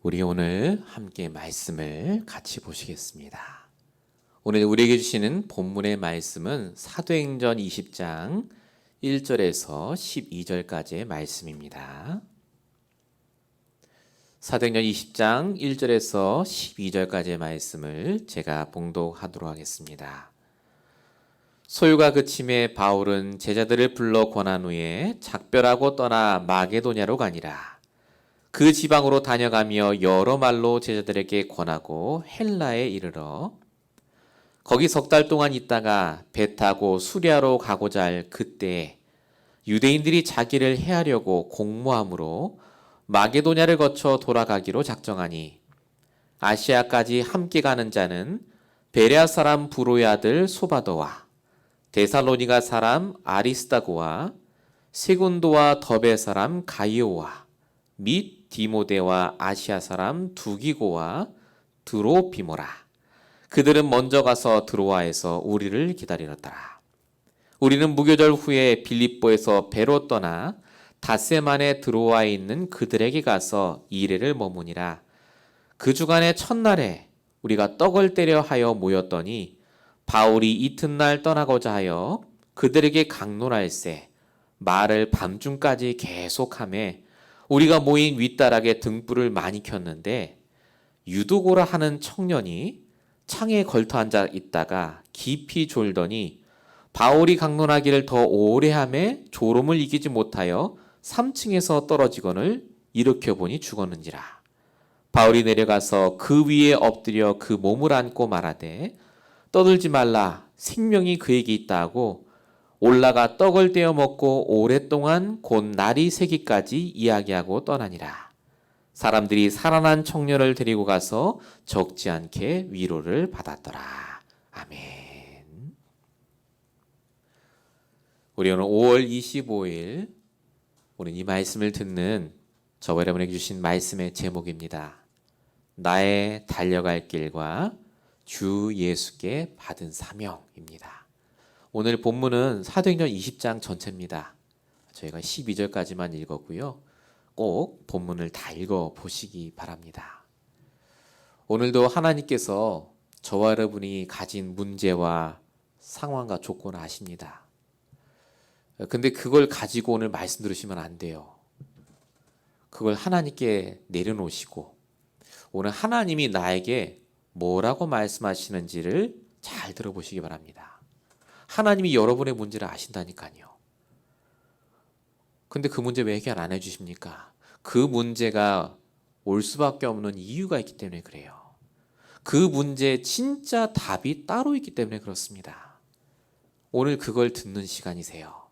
우리 오늘 함께 말씀을 같이 보시겠습니다. 오늘 우리에게 주시는 본문의 말씀은 사도행전 20장 1절에서 12절까지의 말씀입니다. 사도행전 20장 1절에서 12절까지의 말씀을 제가 봉독하도록 하겠습니다. 소요가 그침에 바울은 제자들을 불러 권한 후에 작별하고 떠나 마게도냐로 가니라. 그 지방으로 다녀가며 여러 말로 제자들에게 권하고 헬라에 이르러 거기 석 달 동안 있다가 배 타고 수리아로 가고자 할 그때에 유대인들이 자기를 해하려고 공모함으로 마게도냐를 거쳐 돌아가기로 작정하니 아시아까지 함께 가는 자는 베레아 사람 브로의 아들 소바도와 데살로니가 사람 아리스다고와 세군도와 더베 사람 가이오와 및 디모데와 아시아 사람 두기고와 드로피모라. 그들은 먼저 가서 드로아에서 우리를 기다리렀더라. 우리는 무교절 후에 빌립보에서 배로 떠나 닷새만에 드로아에 있는 그들에게 가서 이레를 머무니라. 그 주간의 첫날에 우리가 떡을 떼려 하여 모였더니 바울이 이튿날 떠나고자 하여 그들에게 강론할세 말을 밤중까지 계속하매 우리가 모인 윗다락에 등불을 많이 켰는데 유두고라 하는 청년이 창에 걸터 앉아 있다가 깊이 졸더니 바울이 강론하기를 더 오래 하매 졸음을 이기지 못하여 3층에서 떨어지거늘 일으켜 보니 죽었는지라. 바울이 내려가서 그 위에 엎드려 그 몸을 안고 말하되 떠들지 말라 생명이 그에게 있다 하고 올라가 떡을 떼어 먹고 오랫동안 곧 날이 새기까지 이야기하고 떠나니라. 사람들이 살아난 청년을 데리고 가서 적지 않게 위로를 받았더라. 아멘. 우리 오늘 5월 25일 오늘 이 말씀을 듣는 저와 여러분에게 주신 말씀의 제목입니다. 나의 달려갈 길과 주 예수께 받은 사명입니다. 오늘 본문은 사도행전 20장 전체입니다. 저희가 12절까지만 읽었고요. 꼭 본문을 다 읽어보시기 바랍니다. 오늘도 하나님께서 저와 여러분이 가진 문제와 상황과 조건을 아십니다. 근데 그걸 가지고 오늘 말씀 들으시면 안 돼요. 그걸 하나님께 내려놓으시고 오늘 하나님이 나에게 뭐라고 말씀하시는지를 잘 들어보시기 바랍니다. 하나님이 여러분의 문제를 아신다니까요. 근데 그 문제 왜 해결 안 해주십니까? 그 문제가 올 수밖에 없는 이유가 있기 때문에 그래요. 그 문제에 진짜 답이 따로 있기 때문에 그렇습니다. 오늘 그걸 듣는 시간이세요.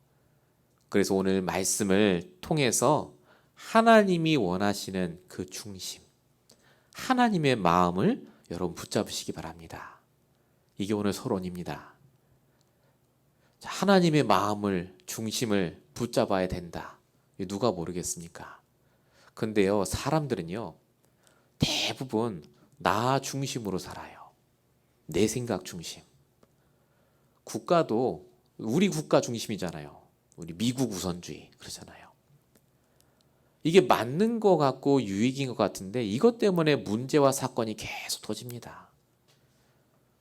그래서 오늘 말씀을 통해서 하나님이 원하시는 그 중심, 하나님의 마음을 여러분 붙잡으시기 바랍니다. 이게 오늘 서론입니다. 하나님의 마음을, 중심을 붙잡아야 된다. 누가 모르겠습니까? 근데요, 사람들은요, 대부분 나 중심으로 살아요. 내 생각 중심. 국가도 우리 국가 중심이잖아요. 우리 미국 우선주의 그러잖아요. 이게 맞는 것 같고 유익인 것 같은데 이것 때문에 문제와 사건이 계속 터집니다.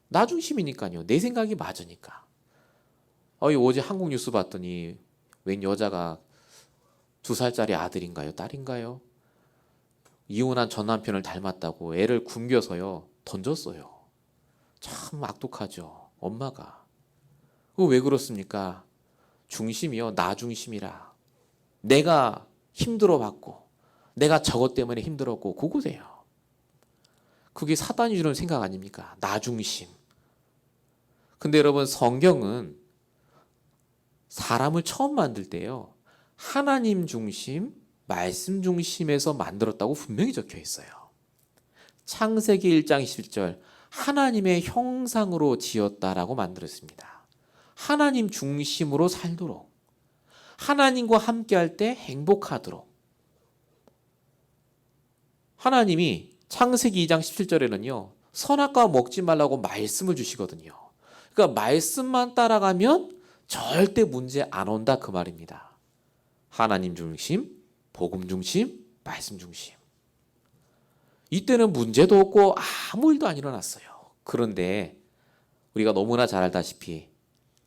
나 중심이니까요. 내 생각이 맞으니까. 어제 한국 뉴스 봤더니 웬 여자가 2살짜리 아들인가요? 딸인가요? 이혼한 전 남편을 닮았다고 애를 굶겨서요 던졌어요. 참 악독하죠. 엄마가. 왜 그렇습니까? 중심이요. 나 중심이라. 내가 힘들어봤고 내가 저것 때문에 힘들었고 그거세요. 그게 사단이 주는 생각 아닙니까? 나 중심. 근데 여러분 성경은 사람을 처음 만들 때요. 하나님 중심, 말씀 중심에서 만들었다고 분명히 적혀 있어요. 창세기 1장 17절 하나님의 형상으로 지었다라고 만들었습니다. 하나님 중심으로 살도록 하나님과 함께할 때 행복하도록 하나님이 창세기 2장 17절에는요. 선악과 먹지 말라고 말씀을 주시거든요. 그러니까 말씀만 따라가면 절대 문제 안 온다 그 말입니다. 하나님 중심, 복음 중심, 말씀 중심. 이때는 문제도 없고 아무 일도 안 일어났어요. 그런데 우리가 너무나 잘 알다시피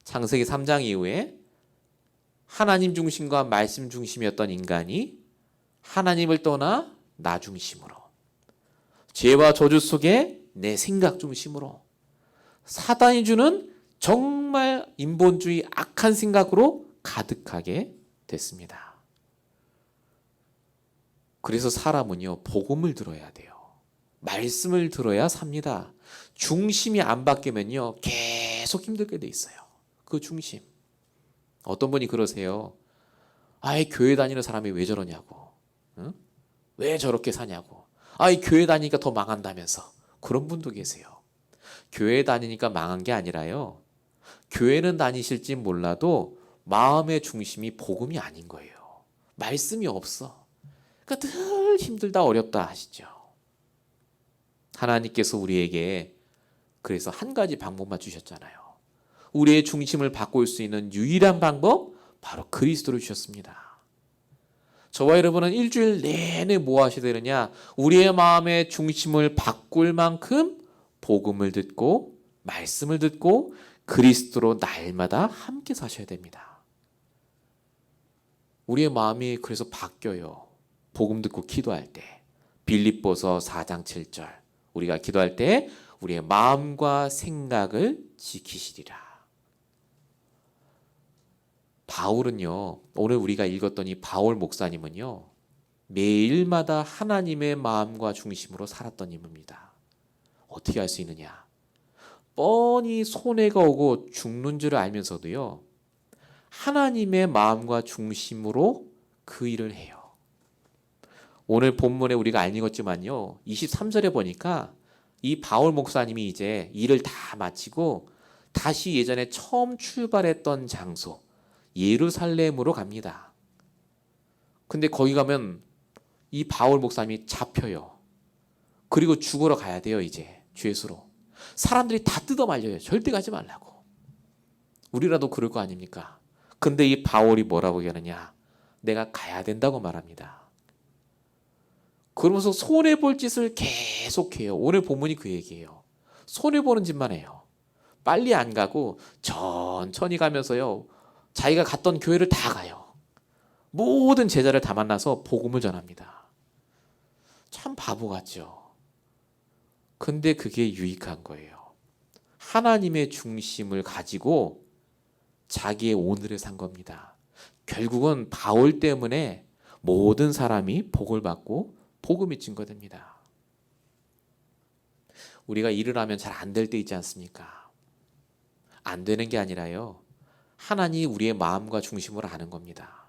창세기 3장 이후에 하나님 중심과 말씀 중심이었던 인간이 하나님을 떠나 나 중심으로, 죄와 저주 속에 내 생각 중심으로, 사단이 주는 정말 인본주의 악한 생각으로 가득하게 됐습니다. 그래서 사람은요, 복음을 들어야 돼요. 말씀을 들어야 삽니다. 중심이 안 바뀌면요, 계속 힘들게 돼 있어요. 그 중심. 어떤 분이 그러세요. 아이, 교회 다니는 사람이 왜 저러냐고. 응? 왜 저렇게 사냐고. 아이, 교회 다니니까 더 망한다면서. 그런 분도 계세요. 교회 다니니까 망한 게 아니라요, 교회는 다니실지 몰라도 마음의 중심이 복음이 아닌 거예요. 말씀이 없어. 그러니까 늘 힘들다 어렵다 하시죠. 하나님께서 우리에게 그래서 한 가지 방법만 주셨잖아요. 우리의 중심을 바꿀 수 있는 유일한 방법, 바로 그리스도를 주셨습니다. 저와 여러분은 일주일 내내 뭐 하셔야 되느냐? 우리의 마음의 중심을 바꿀 만큼 복음을 듣고 말씀을 듣고 그리스도로 날마다 함께 사셔야 됩니다. 우리의 마음이 그래서 바뀌어요. 복음 듣고 기도할 때. 빌립보서 4장 7절. 우리가 기도할 때 우리의 마음과 생각을 지키시리라. 바울은요, 오늘 우리가 읽었던 이 바울 목사님은요, 매일마다 하나님의 마음과 중심으로 살았던 인물입니다. 어떻게 할 수 있느냐? 뻔히 손해가 오고 죽는 줄 알면서도요, 하나님의 마음과 중심으로 그 일을 해요. 오늘 본문에 우리가 안 읽었지만요, 23절에 보니까 이 바울 목사님이 이제 일을 다 마치고 다시 예전에 처음 출발했던 장소 예루살렘으로 갑니다. 근데 거기 가면 이 바울 목사님이 잡혀요. 그리고 죽으러 가야 돼요. 이제 죄수로. 사람들이 다 뜯어 말려요. 절대 가지 말라고. 우리라도 그럴 거 아닙니까? 근데 이 바울이 뭐라고 얘기하느냐? 내가 가야 된다고 말합니다. 그러면서 손해볼 짓을 계속해요. 오늘 본문이 그 얘기예요. 손해보는 짓만 해요. 빨리 안 가고 천천히 가면서요, 자기가 갔던 교회를 다 가요. 모든 제자를 다 만나서 복음을 전합니다. 참 바보 같죠. 근데 그게 유익한 거예요. 하나님의 중심을 가지고 자기의 오늘을 산 겁니다. 결국은 바울 때문에 모든 사람이 복을 받고 복음이 증거됩니다. 우리가 일을 하면 잘 안 될 때 있지 않습니까? 안 되는 게 아니라요, 하나님이 우리의 마음과 중심을 아는 겁니다.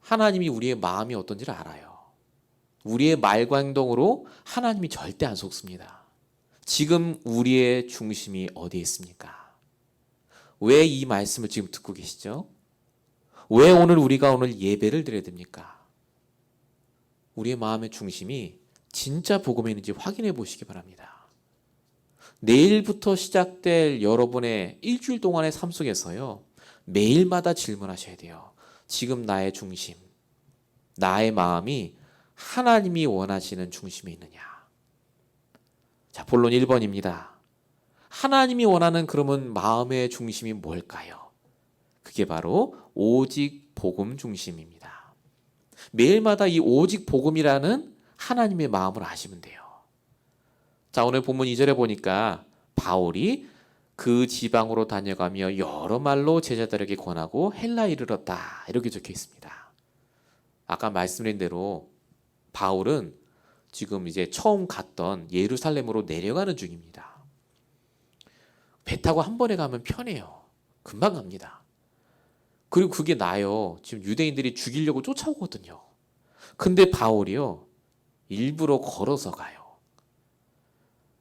하나님이 우리의 마음이 어떤지를 알아요. 우리의 말과 행동으로 하나님이 절대 안 속습니다. 지금 우리의 중심이 어디에 있습니까? 왜 이 말씀을 지금 듣고 계시죠? 왜 우리가 오늘 예배를 드려야 됩니까? 우리의 마음의 중심이 진짜 복음에 있는지 확인해 보시기 바랍니다. 내일부터 시작될 여러분의 일주일 동안의 삶 속에서요, 매일마다 질문하셔야 돼요. 지금 나의 중심, 나의 마음이 하나님이 원하시는 중심에 있느냐? 자, 본론 1번입니다. 하나님이 원하는 그러면 마음의 중심이 뭘까요? 그게 바로 오직 복음 중심입니다. 매일마다 이 오직 복음이라는 하나님의 마음을 아시면 돼요. 자, 오늘 본문 2절에 보니까 바울이 그 지방으로 다녀가며 여러 말로 제자들에게 권하고 헬라에 이르렀다, 이렇게 적혀 있습니다. 아까 말씀드린 대로 바울은 지금 이제 처음 갔던 예루살렘으로 내려가는 중입니다. 배 타고 한 번에 가면 편해요. 금방 갑니다. 그리고 그게 나요, 지금 유대인들이 죽이려고 쫓아오거든요. 근데 바울이요, 일부러 걸어서 가요.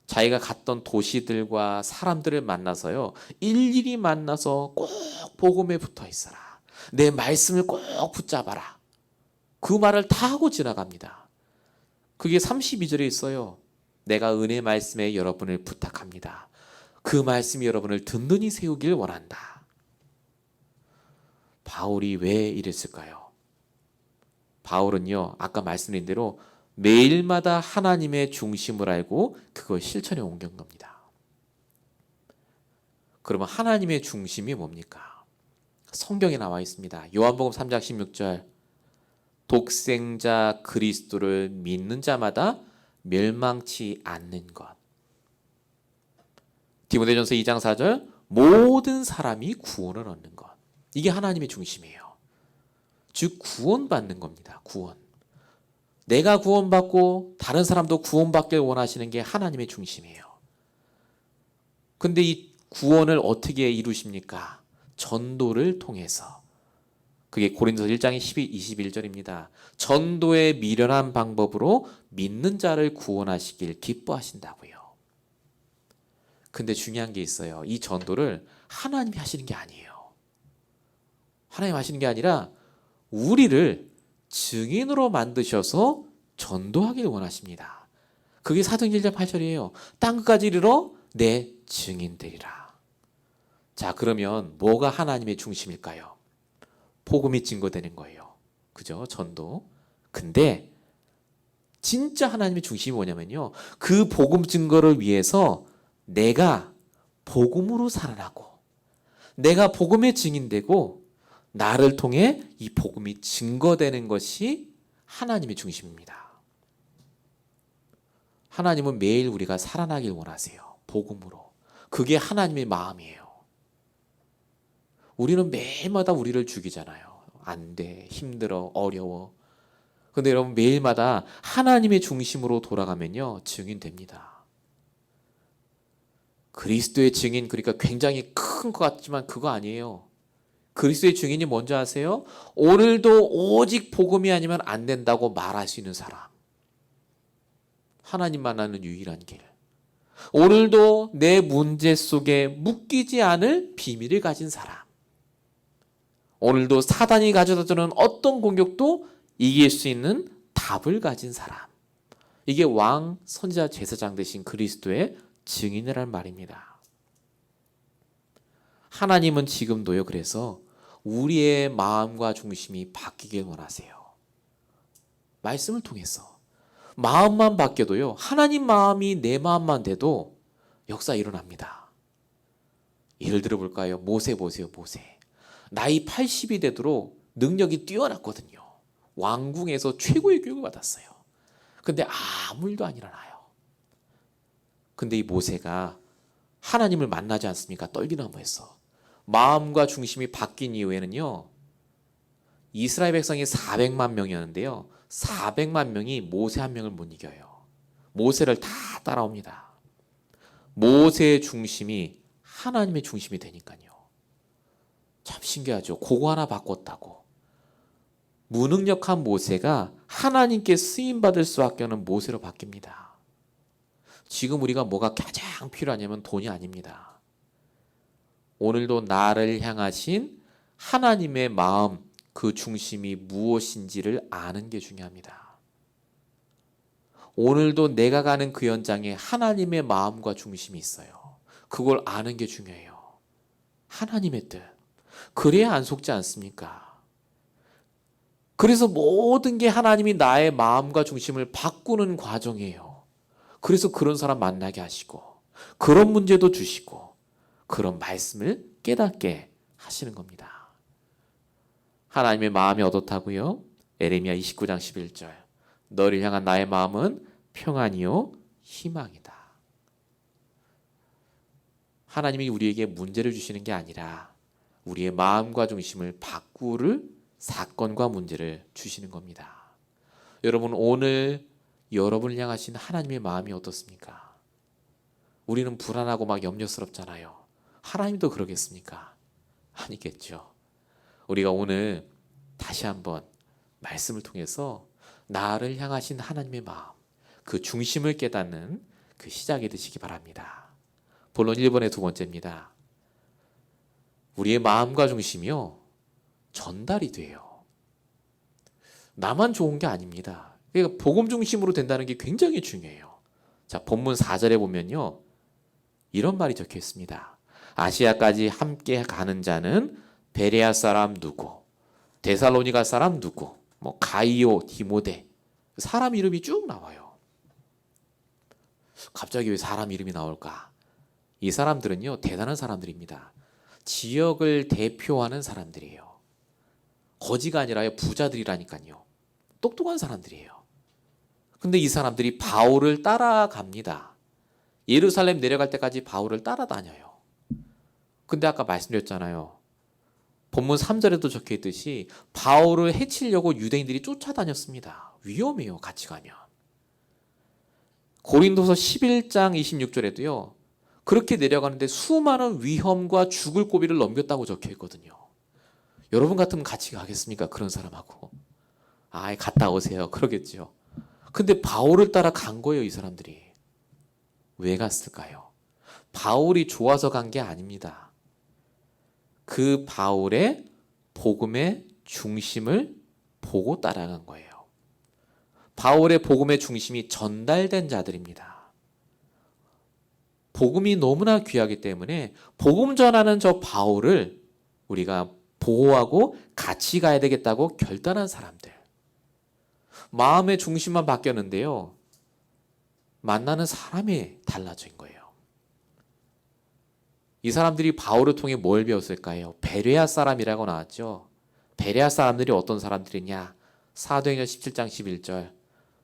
자기가 갔던 도시들과 사람들을 만나서요, 일일이 만나서 꼭 복음에 붙어 있어라, 내 말씀을 꼭 붙잡아라, 그 말을 다 하고 지나갑니다. 그게 32절에 있어요. 내가 은혜 말씀에 여러분을 부탁합니다. 그 말씀이 여러분을 든든히 세우길 원한다. 바울이 왜 이랬을까요? 바울은요, 아까 말씀드린 대로 매일마다 하나님의 중심을 알고 그걸 실천에 옮긴 겁니다. 그러면 하나님의 중심이 뭡니까? 성경에 나와 있습니다. 요한복음 3장 16절, 독생자 그리스도를 믿는 자마다 멸망치 않는 것. 디모데전서 2장 4절, 모든 사람이 구원을 얻는 것. 이게 하나님의 중심이에요. 즉 구원받는 겁니다. 구원. 내가 구원받고 다른 사람도 구원받길 원하시는 게 하나님의 중심이에요. 근데 이 구원을 어떻게 이루십니까? 전도를 통해서. 그게 고린도서 1장 21절입니다. 전도의 미련한 방법으로 믿는 자를 구원하시길 기뻐하신다고요. 근데 중요한 게 있어요. 이 전도를 하나님이 하시는 게 아니에요. 하나님 하시는 게 아니라 우리를 증인으로 만드셔서 전도하길 원하십니다. 그게 사도행전 1장 8절이에요. 땅끝까지 이르러 내 증인되리라. 자, 그러면 뭐가 하나님의 중심일까요? 복음이 증거되는 거예요. 그죠? 전도. 근데 진짜 하나님의 중심이 뭐냐면요. 그 복음 증거를 위해서 내가 복음으로 살아나고 내가 복음의 증인되고 나를 통해 이 복음이 증거되는 것이 하나님의 중심입니다. 하나님은 매일 우리가 살아나길 원하세요. 복음으로. 그게 하나님의 마음이에요. 우리는 매일마다 우리를 죽이잖아요. 안 돼, 힘들어, 어려워. 근데 여러분 매일마다 하나님의 중심으로 돌아가면요. 증인됩니다. 그리스도의 증인, 그러니까 굉장히 큰 것 같지만 그거 아니에요. 그리스도의 증인이 뭔지 아세요? 오늘도 오직 복음이 아니면 안 된다고 말할 수 있는 사람. 하나님만 아는 유일한 길. 오늘도 내 문제 속에 묶이지 않을 비밀을 가진 사람. 오늘도 사단이 가져다주는 어떤 공격도 이길 수 있는 답을 가진 사람. 이게 왕, 선지자, 제사장 되신 그리스도의 증인이란 말입니다. 하나님은 지금도요. 그래서 우리의 마음과 중심이 바뀌길 원하세요. 말씀을 통해서. 마음만 바뀌어도요. 하나님 마음이 내 마음만 돼도 역사 일어납니다. 예를 들어 볼까요? 모세 보세요. 모세. 나이 80이 되도록 능력이 뛰어났거든요. 왕궁에서 최고의 교육을 받았어요. 근데 아무 일도 안 일어나요. 근데 이 모세가 하나님을 만나지 않습니까? 떨기나무에서. 마음과 중심이 바뀐 이후에는요. 이스라엘 백성이 400만 명이었는데요. 400만 명이 모세 한 명을 못 이겨요. 모세를 다 따라옵니다. 모세의 중심이 하나님의 중심이 되니까요. 참 신기하죠. 그거 하나 바꿨다고. 무능력한 모세가 하나님께 쓰임받을 수밖에 없는 모세로 바뀝니다. 지금 우리가 뭐가 가장 필요하냐면 돈이 아닙니다. 오늘도 나를 향하신 하나님의 마음, 그 중심이 무엇인지를 아는 게 중요합니다. 오늘도 내가 가는 그 현장에 하나님의 마음과 중심이 있어요. 그걸 아는 게 중요해요. 하나님의 뜻. 그래야 안 속지 않습니까? 그래서 모든 게 하나님이 나의 마음과 중심을 바꾸는 과정이에요. 그래서 그런 사람 만나게 하시고 그런 문제도 주시고 그런 말씀을 깨닫게 하시는 겁니다. 하나님의 마음이 어떻다고요? 에레미야 29장 11절. 너를 향한 나의 마음은 평안이요 희망이다. 하나님이 우리에게 문제를 주시는 게 아니라 우리의 마음과 중심을 바꾸를 사건과 문제를 주시는 겁니다. 여러분 오늘 여러분을 향하신 하나님의 마음이 어떻습니까? 우리는 불안하고 막 염려스럽잖아요. 하나님도 그러겠습니까? 아니겠죠. 우리가 오늘 다시 한번 말씀을 통해서 나를 향하신 하나님의 마음, 그 중심을 깨닫는 그 시작이 되시기 바랍니다. 본론 1번의 두 번째입니다. 우리의 마음과 중심이요 전달이 돼요. 나만 좋은 게 아닙니다. 그러니까 복음 중심으로 된다는 게 굉장히 중요해요. 자, 본문 4절에 보면요 이런 말이 적혀 있습니다. 아시아까지 함께 가는 자는 베레아 사람 누구, 데살로니가 사람 누구, 가이오, 디모데 사람 이름이 쭉 나와요. 갑자기 왜 사람 이름이 나올까? 이 사람들은요, 대단한 사람들입니다. 지역을 대표하는 사람들이에요. 거지가 아니라요, 부자들이라니까요. 똑똑한 사람들이에요. 근데 이 사람들이 바울을 따라갑니다. 예루살렘 내려갈 때까지 바울을 따라다녀요. 근데 아까 말씀드렸잖아요. 본문 3절에도 적혀 있듯이 바울을 해치려고 유대인들이 쫓아다녔습니다. 위험해요, 같이 가면. 고린도서 11장 26절에도요. 그렇게 내려가는데 수많은 위험과 죽을 고비를 넘겼다고 적혀 있거든요. 여러분 같으면 같이 가겠습니까? 그런 사람하고. 아, 갔다 오세요. 그러겠죠. 근데 바울을 따라 간 거예요, 이 사람들이. 왜 갔을까요? 바울이 좋아서 간 게 아닙니다. 그 바울의 복음의 중심을 보고 따라간 거예요. 바울의 복음의 중심이 전달된 자들입니다. 복음이 너무나 귀하기 때문에 복음 전하는 저 바울을 우리가 보호하고 같이 가야 되겠다고 결단한 사람들. 마음의 중심만 바뀌었는데요. 만나는 사람이 달라진 거예요. 이 사람들이 바울을 통해 뭘 배웠을까요? 베레아 사람이라고 나왔죠. 베레아 사람들이 어떤 사람들이냐? 사도행전 17장 11절.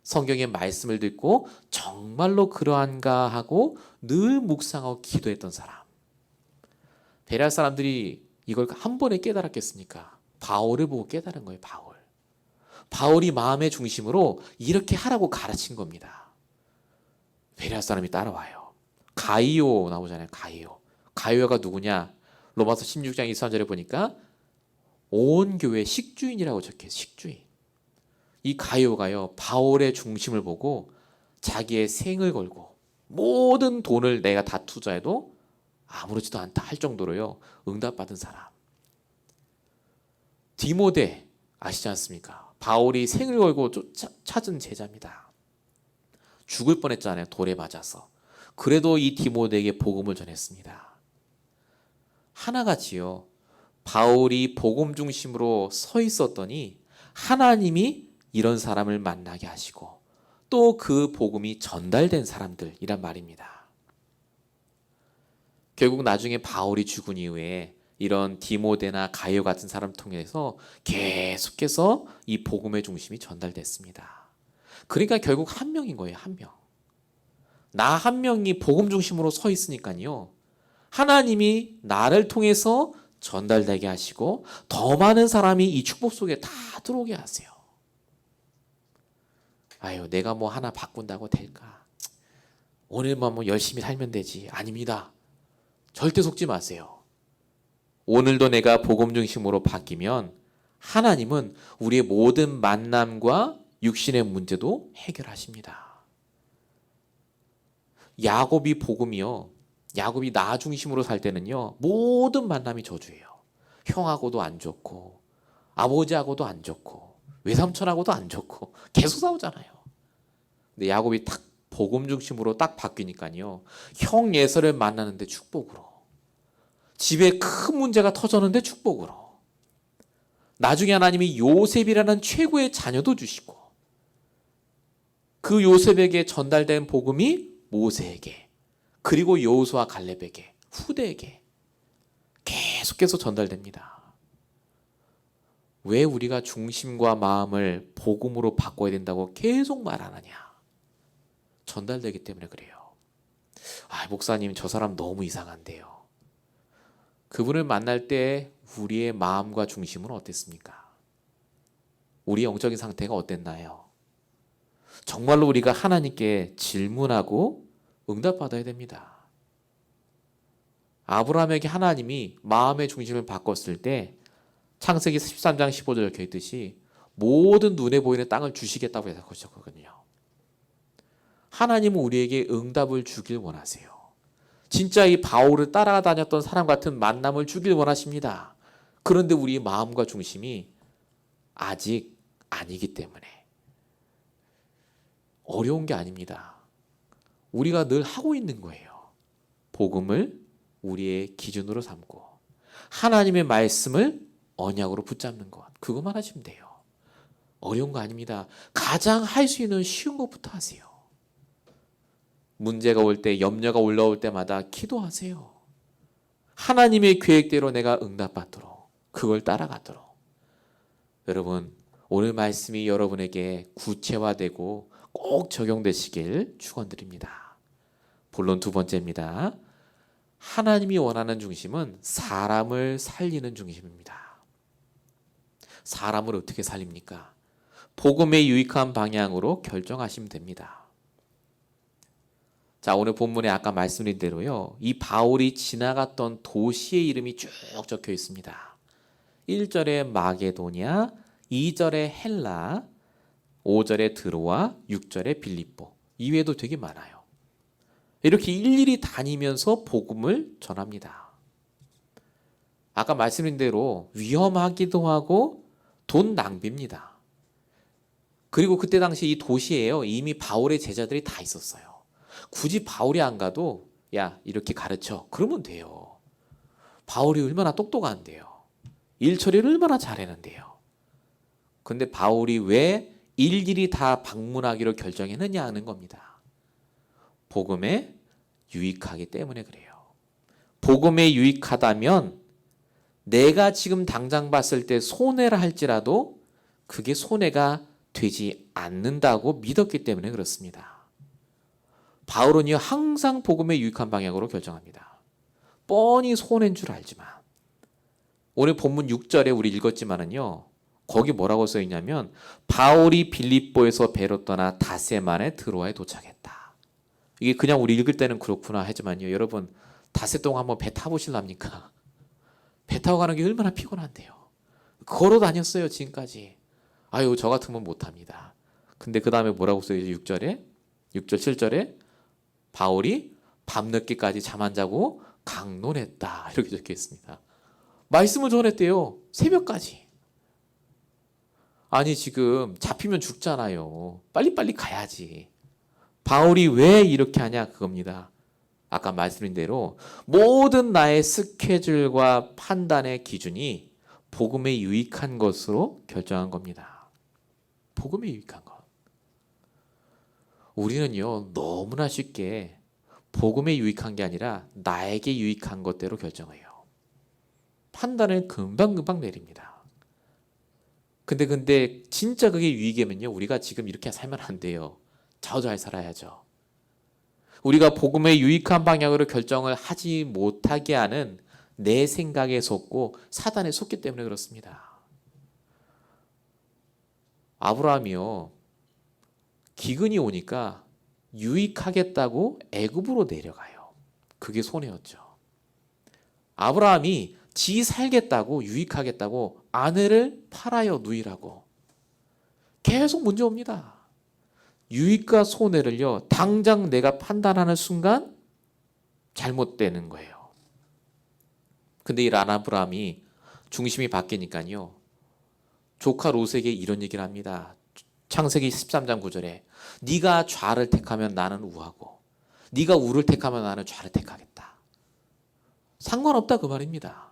성경의 말씀을 듣고 정말로 그러한가 하고 늘 묵상하고 기도했던 사람. 베레아 사람들이 이걸 한 번에 깨달았겠습니까? 바울을 보고 깨달은 거예요. 바울이 마음의 중심으로 이렇게 하라고 가르친 겁니다. 베레아 사람이 따라와요. 가이오 나오잖아요. 가이오가 누구냐? 로마서 16장 23절에 보니까 온 교회 식주인이라고 적혀요. 식주인. 이 가이오가요, 바울의 중심을 보고 자기의 생을 걸고 모든 돈을 내가 다 투자해도 아무렇지도 않다 할 정도로요, 응답받은 사람. 디모데 아시지 않습니까? 바울이 생을 걸고 찾은 제자입니다. 죽을 뻔했잖아요, 돌에 맞아서. 그래도 이 디모데에게 복음을 전했습니다. 하나같이요, 바울이 복음 중심으로 서 있었더니 하나님이 이런 사람을 만나게 하시고 또 그 복음이 전달된 사람들이란 말입니다. 결국 나중에 바울이 죽은 이후에 이런 디모데나 가이오 같은 사람 통해서 계속해서 이 복음의 중심이 전달됐습니다. 그러니까 결국 한 명인 거예요, 한 명. 나 한 명이 복음 중심으로 서 있으니까요. 하나님이 나를 통해서 전달되게 하시고 더 많은 사람이 이 축복 속에 다 들어오게 하세요. 아유, 내가 뭐 하나 바꾼다고 될까? 오늘만 뭐 열심히 살면 되지. 아닙니다. 절대 속지 마세요. 오늘도 내가 복음 중심으로 바뀌면 하나님은 우리의 모든 만남과 육신의 문제도 해결하십니다. 야곱이 복음이요. 야곱이 나 중심으로 살 때는요. 모든 만남이 저주예요. 형하고도 안 좋고 아버지하고도 안 좋고 외삼촌하고도 안 좋고 계속 싸우잖아요. 근데 야곱이 딱 복음 중심으로 딱 바뀌니까요. 형 예서를 만나는데 축복으로. 집에 큰 문제가 터졌는데 축복으로. 나중에 하나님이 요셉이라는 최고의 자녀도 주시고 그 요셉에게 전달된 복음이 모세에게 그리고 여호수아 갈렙에게 후대에게 계속해서 전달됩니다. 왜 우리가 중심과 마음을 복음으로 바꿔야 된다고 계속 말 안 하냐? 전달되기 때문에 그래요. 아, 목사님 저 사람 너무 이상한데요. 그분을 만날 때 우리의 마음과 중심은 어땠습니까? 우리의 영적인 상태가 어땠나요? 정말로 우리가 하나님께 질문하고 응답받아야 됩니다. 아브라함에게 하나님이 마음의 중심을 바꿨을 때 창세기 13장 15절 적혀 있듯이 모든 눈에 보이는 땅을 주시겠다고 약속하셨거든요. 하나님은 우리에게 응답을 주길 원하세요. 진짜 이 바울을 따라다녔던 사람 같은 만남을 주길 원하십니다. 그런데 우리 마음과 중심이 아직 아니기 때문에 어려운 게 아닙니다. 우리가 늘 하고 있는 거예요. 복음을 우리의 기준으로 삼고 하나님의 말씀을 언약으로 붙잡는 것. 그것만 하시면 돼요. 어려운 거 아닙니다. 가장 할 수 있는 쉬운 것부터 하세요. 문제가 올 때, 염려가 올라올 때마다 기도하세요. 하나님의 계획대로 내가 응답받도록, 그걸 따라가도록. 여러분, 오늘 말씀이 여러분에게 구체화되고 꼭 적용되시길 축원드립니다. 본론 두 번째입니다. 하나님이 원하는 중심은 사람을 살리는 중심입니다. 사람을 어떻게 살립니까? 복음에 유익한 방향으로 결정하시면 됩니다. 자, 오늘 본문에 아까 말씀드린 대로요, 이 바울이 지나갔던 도시의 이름이 쭉 적혀 있습니다. 1절에 마게도냐, 2절에 헬라, 5절에 드로아, 6절에 빌립보. 이외에도 되게 많아요. 이렇게 일일이 다니면서 복음을 전합니다. 아까 말씀드린 대로 위험하기도 하고 돈 낭비입니다. 그리고 그때 당시 이 도시에요, 이미 바울의 제자들이 다 있었어요. 굳이 바울이 안 가도 야, 이렇게 가르쳐. 그러면 돼요. 바울이 얼마나 똑똑한데요. 일 처리를 얼마나 잘했는데요. 근데 바울이 왜 일일이 다 방문하기로 결정했느냐 하는 겁니다. 복음에 유익하기 때문에 그래요. 복음에 유익하다면 내가 지금 당장 봤을 때 손해라 할지라도 그게 손해가 되지 않는다고 믿었기 때문에 그렇습니다. 바울은요, 항상 복음에 유익한 방향으로 결정합니다. 뻔히 손해인 줄 알지만. 오늘 본문 6절에 우리 읽었지만은요, 거기 뭐라고 써 있냐면 바울이 빌립보에서 배로 떠나 닷새만에 드로아에 도착했다. 이게 그냥 우리 읽을 때는 그렇구나 하지만요, 여러분 닷새 동안 한번 배 타보실랍니까? 배 타고 가는 게 얼마나 피곤한데요. 걸어 다녔어요 지금까지. 아유, 저 같으면 못합니다. 근데 그 다음에 뭐라고 써 있죠? 6절 7절에 바울이 밤늦게까지 잠 안 자고 강론했다, 이렇게 적혀 있습니다. 말씀을 전했대요. 새벽까지. 아니, 지금 잡히면 죽잖아요. 빨리빨리 가야지. 바울이 왜 이렇게 하냐 그겁니다. 아까 말씀드린 대로 모든 나의 스케줄과 판단의 기준이 복음에 유익한 것으로 결정한 겁니다. 복음에 유익한 것. 우리는요, 너무나 쉽게 복음에 유익한 게 아니라 나에게 유익한 것대로 결정해요. 판단을 금방금방 내립니다. 근데 진짜 그게 유익이면요, 우리가 지금 이렇게 살면 안 돼요. 잘 살아야죠. 우리가 복음에 유익한 방향으로 결정을 하지 못하게 하는 내 생각에 속고 사단에 속기 때문에 그렇습니다. 아브라함이요, 기근이 오니까 유익하겠다고 애굽으로 내려가요. 그게 손해였죠. 아브라함이 지 살겠다고, 유익하겠다고 아내를 팔아요, 누이라고. 계속 문제 옵니다. 유익과 손해를요, 당장 내가 판단하는 순간 잘못되는 거예요. 근데 이 아브라함이 중심이 바뀌니까요, 조카 롯에게 이런 얘기를 합니다. 창세기 13장 9절에 네가 좌를 택하면 나는 우하고 네가 우를 택하면 나는 좌를 택하겠다. 상관없다 그 말입니다.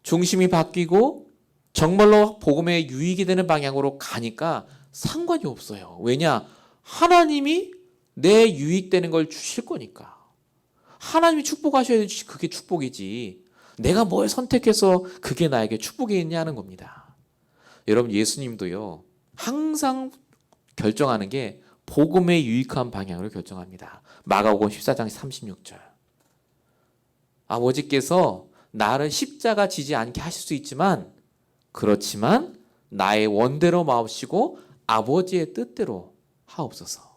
중심이 바뀌고 정말로 복음에 유익이 되는 방향으로 가니까 상관이 없어요. 왜냐? 하나님이 내 유익되는 걸 주실 거니까. 하나님이 축복하셔야 되지, 그게 축복이지. 내가 뭘 선택해서 그게 나에게 축복이 있냐는 겁니다. 여러분, 예수님도요, 항상 결정하는 게 복음에 유익한 방향으로 결정합니다. 마가복음 14장 36절. 아버지께서 나를 십자가 지지 않게 하실 수 있지만, 그렇지만 나의 원대로 마옵시고 아버지의 뜻대로 하옵소서.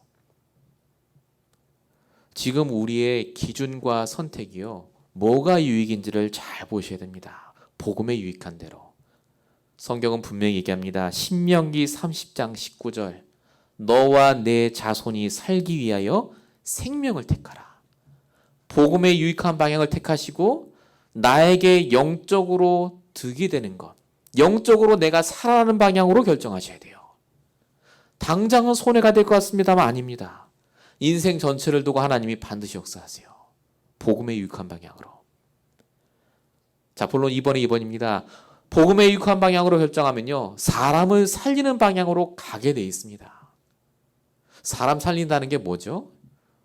지금 우리의 기준과 선택이요, 뭐가 유익인지를 잘 보셔야 됩니다. 복음에 유익한 대로. 성경은 분명히 얘기합니다. 신명기 30장 19절. 너와 내 자손이 살기 위하여 생명을 택하라. 복음에 유익한 방향을 택하시고 나에게 영적으로 득이 되는 것, 영적으로 내가 살아가는 방향으로 결정하셔야 돼요. 당장은 손해가 될 것 같습니다만 아닙니다. 인생 전체를 두고 하나님이 반드시 역사하세요. 복음에 유익한 방향으로. 자, 본론 2번에 2번입니다. 복음에 유익한 방향으로 결정하면요, 사람을 살리는 방향으로 가게 돼 있습니다. 사람 살린다는 게 뭐죠?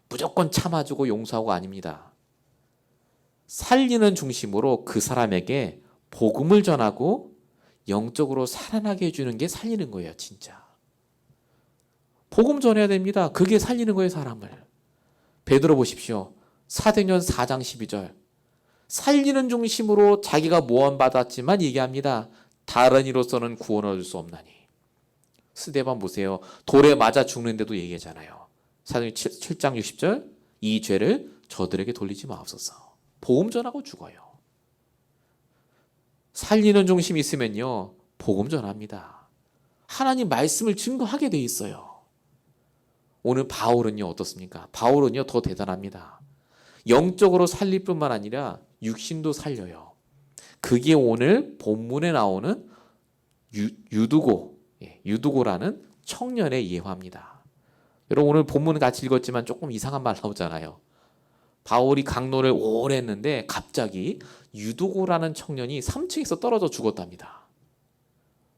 무조건 참아주고 용서하고 아닙니다. 살리는 중심으로 그 사람에게 복음을 전하고 영적으로 살아나게 해주는 게 살리는 거예요, 진짜. 복음 전해야 됩니다. 그게 살리는 거예요, 사람을. 베드로 보십시오. 사도행전 4장 12절. 살리는 중심으로 자기가 모함받았지만 얘기합니다. 다른 이로서는 구원을 얻을 수 없나니. 스데반 보세요. 돌에 맞아 죽는데도 얘기하잖아요. 사도행전 7장 60절. 이 죄를 저들에게 돌리지 마옵소서. 복음 전하고 죽어요. 살리는 중심이 있으면요, 복음 전합니다. 하나님 말씀을 증거하게 돼 있어요. 오늘 바울은요, 어떻습니까? 바울은요, 더 대단합니다. 영적으로 살릴 뿐만 아니라 육신도 살려요. 그게 오늘 본문에 나오는 유두고, 유두고라는 청년의 예화입니다. 여러분, 오늘 본문 같이 읽었지만 조금 이상한 말 나오잖아요. 바울이 강론을 오래 했는데 갑자기 유두고라는 청년이 3층에서 떨어져 죽었답니다.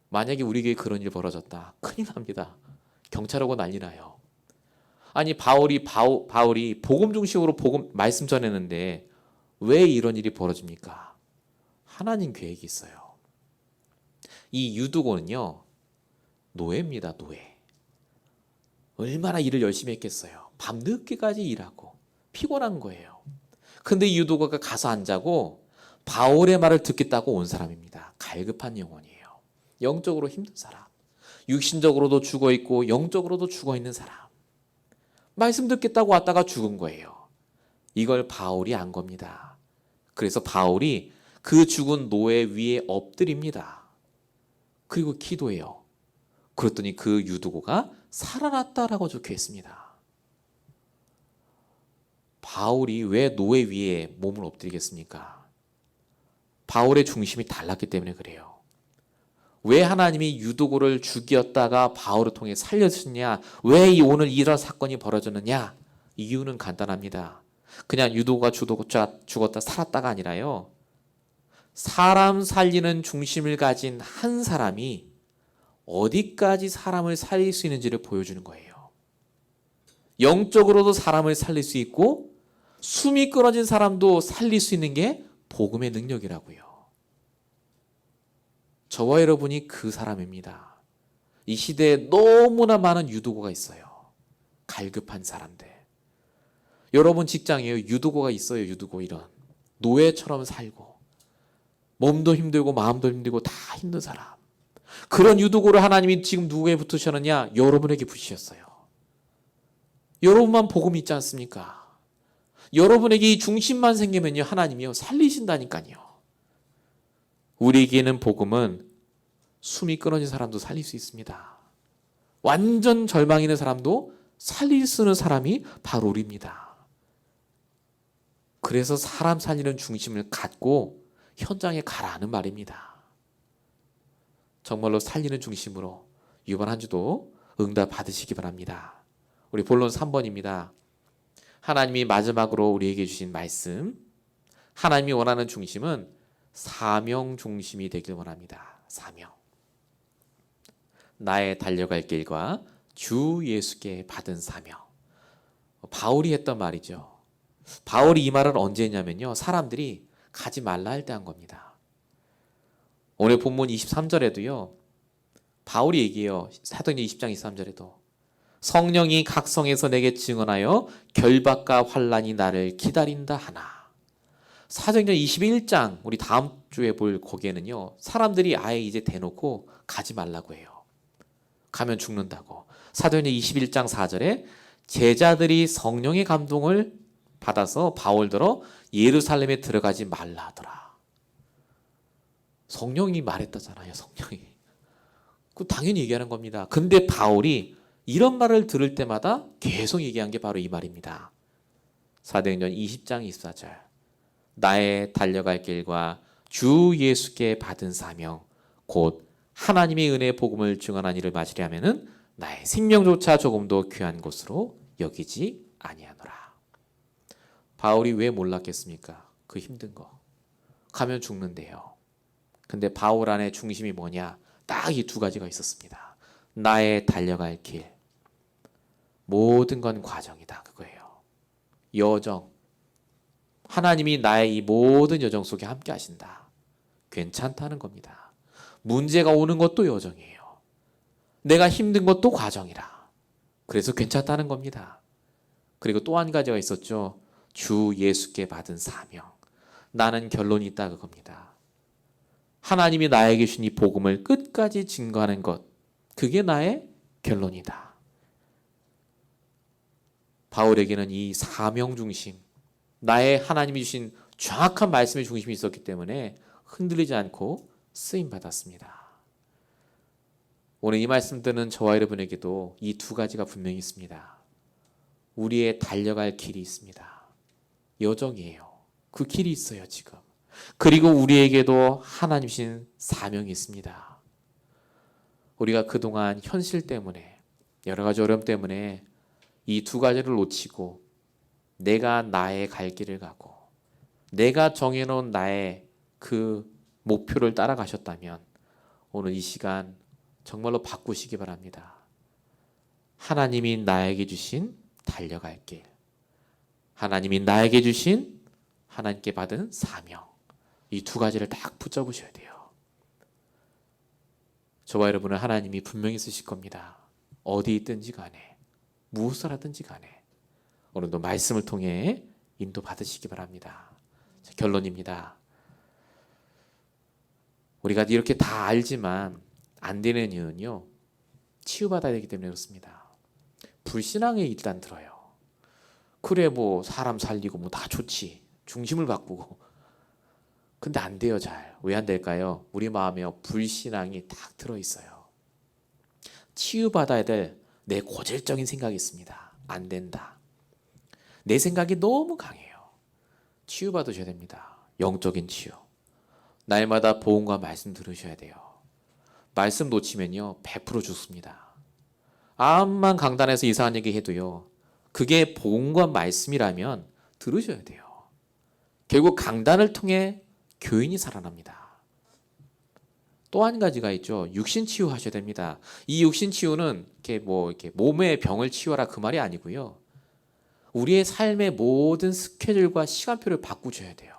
만약에 우리 교회에 그런 일 벌어졌다, 큰일 납니다. 경찰 오고 난리 나요. 아니, 바울이 복음 중심으로 복음 말씀 전했는데 왜 이런 일이 벌어집니까? 하나님 계획이 있어요. 이 유두고는요, 노예입니다, 노예. 얼마나 일을 열심히 했겠어요. 밤늦게까지 일하고 피곤한 거예요. 근데 이 유두고가 가서 안 자고 바울의 말을 듣겠다고 온 사람입니다. 갈급한 영혼이에요. 영적으로 힘든 사람. 육신적으로도 죽어 있고 영적으로도 죽어 있는 사람. 말씀 듣겠다고 왔다가 죽은 거예요. 이걸 바울이 안 겁니다. 그래서 바울이 그 죽은 노예 위에 엎드립니다. 그리고 기도해요. 그랬더니 그 유두고가 살아났다라고 적혀 있습니다. 바울이 왜 노예 위에 몸을 엎드리겠습니까? 바울의 중심이 달랐기 때문에 그래요. 왜 하나님이 유두고를 죽였다가 바울을 통해 살려주느냐? 왜 오늘 이런 사건이 벌어졌느냐? 이유는 간단합니다. 그냥 유두고가 죽었다 살았다가 아니라요, 사람 살리는 중심을 가진 한 사람이 어디까지 사람을 살릴 수 있는지를 보여주는 거예요. 영적으로도 사람을 살릴 수 있고 숨이 끊어진 사람도 살릴 수 있는 게 복음의 능력이라고요. 저와 여러분이 그 사람입니다. 이 시대에 너무나 많은 유두고가 있어요. 갈급한 사람들. 여러분 직장에요, 유두고가 있어요. 유두고 이런 노예처럼 살고 몸도 힘들고 마음도 힘들고 다 힘든 사람. 그런 유두고를 하나님이 지금 누구에 붙으셨느냐? 여러분에게 붙이셨어요. 여러분만 복음이 있지 않습니까? 여러분에게 이 중심만 생기면요, 하나님이요 살리신다니까요. 우리에게는 복음은 숨이 끊어진 사람도 살릴 수 있습니다. 완전 절망 있는 사람도 살릴 수 있는 사람이 바로 우리입니다. 그래서 사람 살리는 중심을 갖고 현장에 가라는 말입니다. 정말로 살리는 중심으로 이번 한 주도 응답 받으시기 바랍니다. 우리 본론 3번입니다. 하나님이 마지막으로 우리에게 주신 말씀, 하나님이 원하는 중심은 사명 중심이 되길 원합니다. 사명. 나의 달려갈 길과 주 예수께 받은 사명. 바울이 했던 말이죠. 바울이 이 말을 언제 했냐면요, 사람들이 가지 말라 할 때 한 겁니다. 오늘 본문 23절에도요, 바울이 얘기해요. 사도행전 20장 23절에도 성령이 각 성에서 내게 증언하여 결박과 환난이 나를 기다린다 하나. 사도행전 21장 우리 다음 주에 볼 거기에는요, 사람들이 아예 이제 대놓고 가지 말라고 해요. 가면 죽는다고. 사도행전 21장 4절에 제자들이 성령의 감동을 받아서 바울더러 예루살렘에 들어가지 말라 하더라. 성령이 말했다잖아요. 성령이. 그 당연히 얘기하는 겁니다. 근데 바울이 이런 말을 들을 때마다 계속 얘기한 게 바로 이 말입니다. 사도행전 20장 24절. 나의 달려갈 길과 주 예수께 받은 사명, 곧 하나님의 은혜의 복음을 증언한 이를 맞으려면은 나의 생명조차 조금도 귀한 것으로 여기지 아니하노라. 바울이 왜 몰랐겠습니까? 그 힘든 거. 가면 죽는데요. 근데 바울 안에 중심이 뭐냐? 딱 이 두 가지가 있었습니다. 나의 달려갈 길. 모든 건 과정이다. 그거예요. 여정. 하나님이 나의 이 모든 여정 속에 함께 하신다. 괜찮다는 겁니다. 문제가 오는 것도 여정이에요. 내가 힘든 것도 과정이라. 그래서 괜찮다는 겁니다. 그리고 또 한 가지가 있었죠. 주 예수께 받은 사명. 나는 결론이 있다 그겁니다. 하나님이 나에게 주신 이 복음을 끝까지 증거하는 것. 그게 나의 결론이다. 바울에게는 이 사명 중심, 나의 하나님이 주신 정확한 말씀의 중심이 있었기 때문에 흔들리지 않고 쓰임 받았습니다. 오늘 이 말씀 듣는 저와 여러분에게도 이 두 가지가 분명히 있습니다. 우리의 달려갈 길이 있습니다. 여정이에요. 그 길이 있어요, 지금. 그리고 우리에게도 하나님 주신 사명이 있습니다. 우리가 그동안 현실 때문에, 여러 가지 어려움 때문에 이 두 가지를 놓치고 내가 나의 갈 길을 가고 내가 정해놓은 나의 그 목표를 따라가셨다면 오늘 이 시간 정말로 바꾸시기 바랍니다. 하나님이 나에게 주신 달려갈 길, 하나님이 나에게 주신 하나님께 받은 사명, 이 두 가지를 딱 붙잡으셔야 돼요. 저와 여러분은 하나님이 분명히 쓰실 겁니다. 어디 있든지 간에, 무엇을 하든지 간에 오늘도 말씀을 통해 인도 받으시기 바랍니다. 결론입니다. 우리가 이렇게 다 알지만 안 되는 이유는요, 치유받아야 되기 때문에 그렇습니다. 불신앙에 일단 들어요. 그래 뭐 사람 살리고 뭐 다 좋지, 중심을 바꾸고. 근데 안 돼요. 잘. 왜 안 될까요? 우리 마음에 불신앙이 딱 들어있어요. 치유받아야 될 내 고질적인 생각이 있습니다. 안 된다. 내 생각이 너무 강해요. 치유받으셔야 됩니다. 영적인 치유. 날마다 복음과 말씀 들으셔야 돼요. 말씀 놓치면요 100% 죽습니다. 암만 강단에서 이상한 얘기 해도요, 그게 복음과 말씀이라면 들으셔야 돼요. 결국 강단을 통해 교인이 살아납니다. 또 한 가지가 있죠. 육신 치유하셔야 됩니다. 이 육신 치유는 이렇게 몸의 병을 치유하라 그 말이 아니고요. 우리의 삶의 모든 스케줄과 시간표를 바꾸셔야 돼요.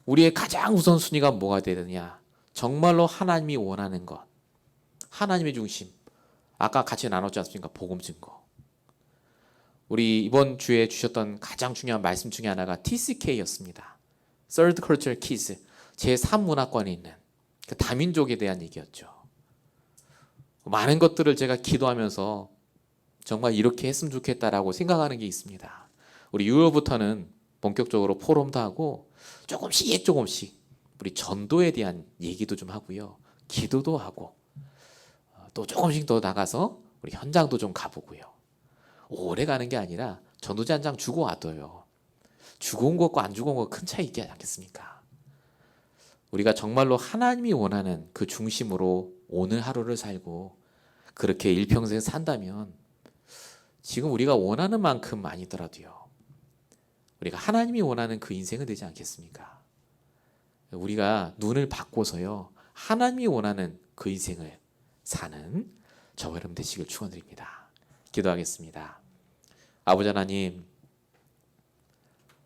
우리의 가장 우선순위가 뭐가 되느냐? 정말로 하나님이 원하는 것, 하나님의 중심. 아까 같이 나눴지 않습니까? 복음 증거. 우리 이번 주에 주셨던 가장 중요한 말씀 중에 하나가 TCK였습니다. Third Cultural Kids, 제3문화권에 있는 그 다민족에 대한 얘기였죠. 많은 것들을 제가 기도하면서 정말 이렇게 했으면 좋겠다라고 생각하는 게 있습니다. 우리 6월부터는 본격적으로 포럼도 하고 조금씩 우리 전도에 대한 얘기도 좀 하고요. 기도도 하고 또 조금씩 더 나가서 우리 현장도 좀 가보고요. 오래 가는 게 아니라 전도지 한 장 주고 와도요. 주고 온 것과 안 주고 온 것 큰 차이 있지 않겠습니까? 우리가 정말로 하나님이 원하는 그 중심으로 오늘 하루를 살고 그렇게 일평생 산다면 지금 우리가 원하는 만큼 아니더라도요, 우리가 하나님이 원하는 그 인생은 되지 않겠습니까? 우리가 눈을 바꿔서요, 하나님이 원하는 그 인생을 사는 저와 여러분 되시길 축원드립니다. 기도하겠습니다. 아버지 하나님,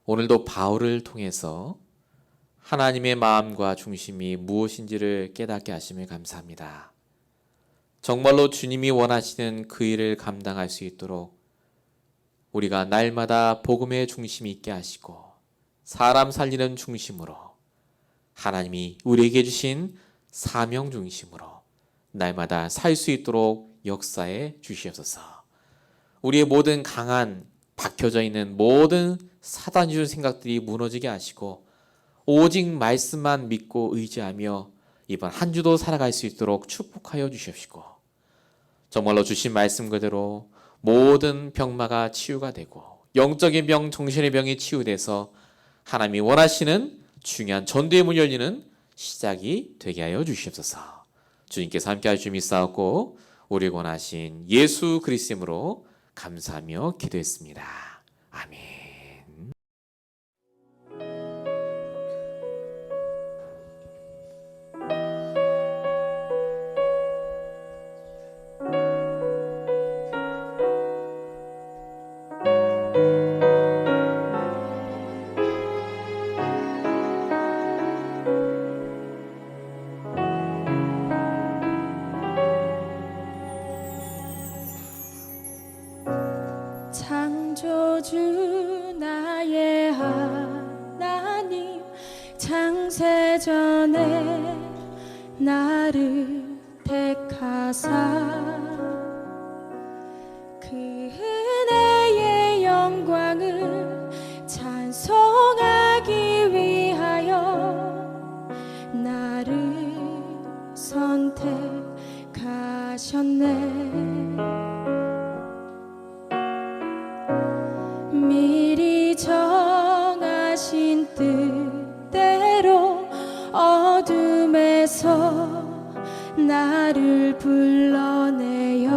오늘도 바울을 통해서 하나님의 마음과 중심이 무엇인지를 깨닫게 하심을 감사합니다. 정말로 주님이 원하시는 그 일을 감당할 수 있도록 우리가 날마다 복음의 중심이 있게 하시고 사람 살리는 중심으로 하나님이 우리에게 주신 사명 중심으로 날마다 살 수 있도록 역사해 주시옵소서. 우리의 모든 강한 박혀져 있는 모든 사단이 준 생각들이 무너지게 하시고 오직 말씀만 믿고 의지하며 이번 한 주도 살아갈 수 있도록 축복하여 주시옵시고 정말로 주신 말씀 그대로 모든 병마가 치유가 되고 영적인 병, 정신의 병이 치유돼서 하나님이 원하시는 중요한 전도의 문 열리는 시작이 되게 하여 주시옵소서. 주님께서 함께 하실 줄 믿사옵고 우리 원하신 예수 그리스도 이름으로 감사하며 기도했습니다. 아멘. 창조주 나의 하나님, 창세전에 나를 택하사 그 은혜의 영광을 찬송하기 위하여 나를 선택하셨네. 미리 정하신 뜻대로 어둠에서 나를 불러내어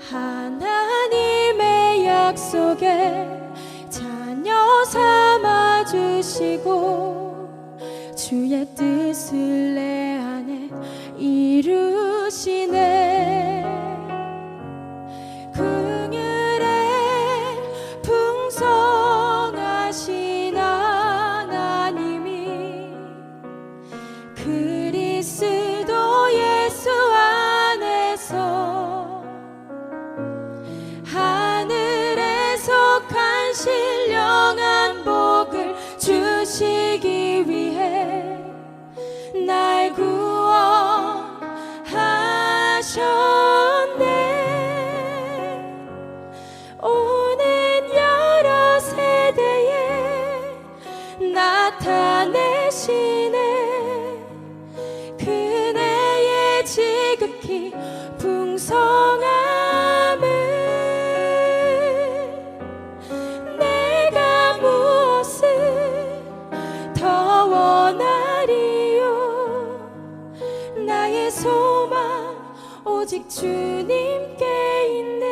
하나님의 약속에 자녀 삼아 주시고 주의 뜻을 내 안에 이루시네. 긍휼에 풍성하신 하나님이 그리스도 예수 안에서 하늘에서 간 신령한 복을 주시기 위해 날 구원하셨네. 오는 여러 세대에 나타내시네. 그네의 지극히 풍성함을 내가 무엇을 더 원하리요. 나의 소망 오직 주님께 있네.